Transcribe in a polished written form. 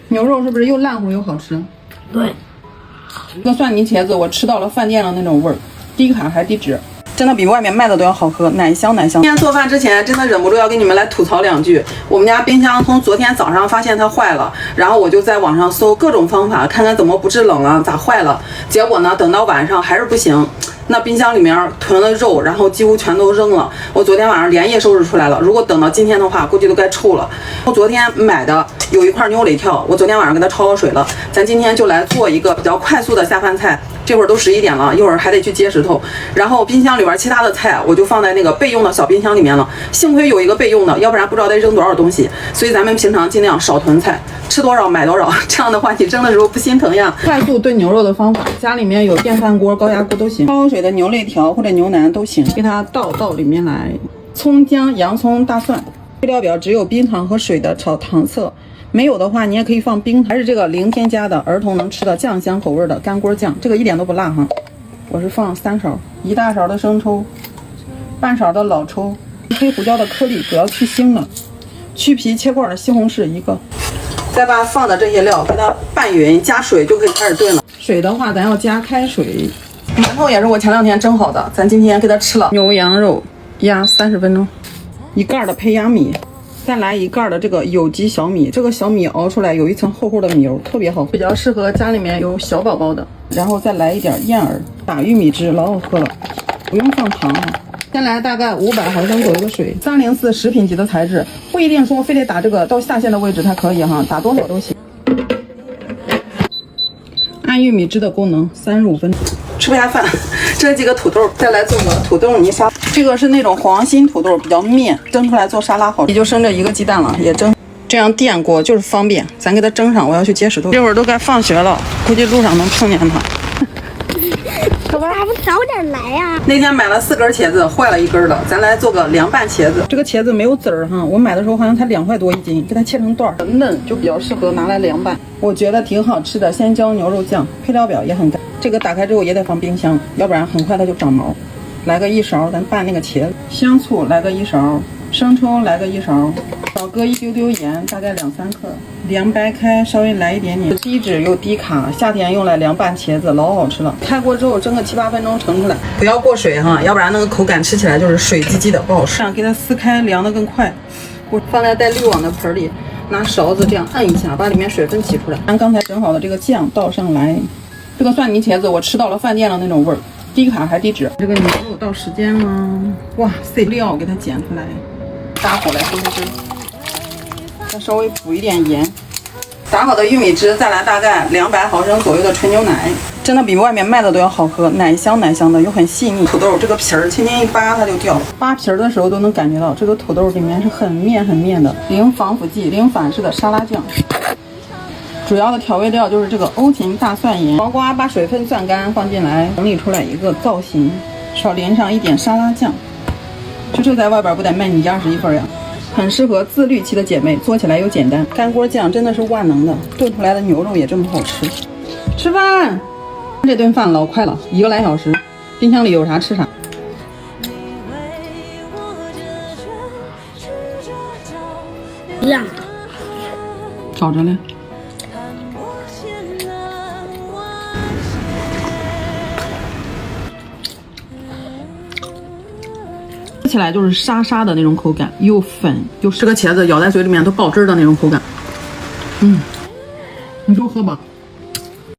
牛肉是不是又烂乎又好吃？对，这个蒜泥茄子我吃到了饭店的那种味儿，低卡还低脂。真的比外面卖的都要好喝，奶香奶香。今天做饭之前真的忍不住要给你们来吐槽两句。我们家冰箱从昨天早上发现它坏了，然后我就在网上搜各种方法，看看怎么不制冷啊，咋坏了。结果呢，等到晚上还是不行。那冰箱里面囤了肉，然后几乎全都扔了。我昨天晚上连夜收拾出来了，如果等到今天的话，估计都该臭了。我昨天买的有一块牛肋条，我昨天晚上给它焯了水了。咱今天就来做一个比较快速的下饭菜。这会儿都11点了，一会儿还得去接石头。然后冰箱里边其他的菜我就放在那个备用的小冰箱里面了。幸亏有一个备用的，要不然不知道得扔多少东西。所以咱们平常尽量少囤菜，吃多少买多少，这样的话你扔的时候不心疼呀。快速炖牛肉的方法，家里面有电饭锅、高压锅都行，焯水的牛肋条或者牛腩都行，给它倒到里面来。葱姜、洋葱、大蒜，配料表只有冰糖和水的炒糖色。没有的话，你也可以放冰糖，还是这个零添加的儿童能吃的酱香口味的干锅酱，这个一点都不辣哈。我是放3勺，1大勺的生抽，半勺的老抽，黑胡椒的颗粒，主要去腥的，去皮切块的西红柿1个，再把放的这些料给它拌匀，加水就可以开始炖了。水的话，咱要加开水。馒头也是我前2天蒸好的，咱今天给它吃了。牛羊肉压30分钟，1盖的胚芽米。再来1盖的这个有机小米，这个小米熬出来有一层厚厚的米油，特别好，比较适合家里面有小宝宝的。然后再来一点燕耳，打玉米汁，老好喝了，不用放糖哈。先来大概500毫升左右的水，304食品级的材质，不一定说非得打这个到下线的位置才可以哈，打多少都行。按玉米汁的功能，35分钟。吃不下饭，这几个土豆，再来做个土豆泥沙。这个是那种黄心土豆，比较面，蒸出来做沙拉好。也就剩这1个鸡蛋了，也蒸。这样电锅就是方便，咱给它蒸上。我要去接石头，这会儿都该放学了，估计路上能碰见它。可不还不早点来呀？那天买了4根茄子，坏了1根的，咱来做个凉拌茄子。这个茄子没有籽儿哈，我买的时候好像才2块多1斤，给它切成段儿，嫩就比较适合拿来凉拌。我觉得挺好吃的鲜椒牛肉酱，配料表也很干。这个打开之后也得放冰箱，要不然很快它就长毛。来个1勺，咱拌那个茄子。香醋来个1勺，生抽来个1勺，少搁一丢丢盐，大概2-3克。凉白开稍微来一点点，低脂又低卡，夏天用来凉拌茄子老好吃了。开锅之后蒸个7-8分钟盛出来，不要过水哈，要不然那个口感吃起来就是水唧唧的，不好吃。这样给它撕开，凉得更快。我放在带滤网的盆里，拿勺子这样按一下，把里面水分挤出来。按刚才整好的这个酱倒上来。这个蒜泥茄子我吃到了饭店的那种味儿，低卡还低脂。这个牛肉到时间了，哇塞，料给它剪出来，大火来收汁，再稍微补一点盐。打好的玉米汁，再来大概200毫升左右的纯牛奶，真的比外面卖的都要好喝，奶香奶香的，又很细腻。土豆这个皮儿轻轻一扒它就掉了，扒皮儿的时候都能感觉到这个土豆里面是很面的，零防腐剂、零反式的沙拉酱。主要的调味料就是这个欧芹、大蒜盐、黄瓜，把水分攥干放进来，整理出来一个造型，少淋上一点沙拉酱。就这在外边不得卖你21份呀？很适合自律期的姐妹，做起来又简单。干锅酱真的是万能的，炖出来的牛肉也这么好吃。吃饭，这顿饭老快了，1个来小时，冰箱里有啥吃啥。一样，找着了。吃起来就是沙沙的那种口感，又粉又这个茄子咬在嘴里面都爆汁的那种口感。你多喝吧。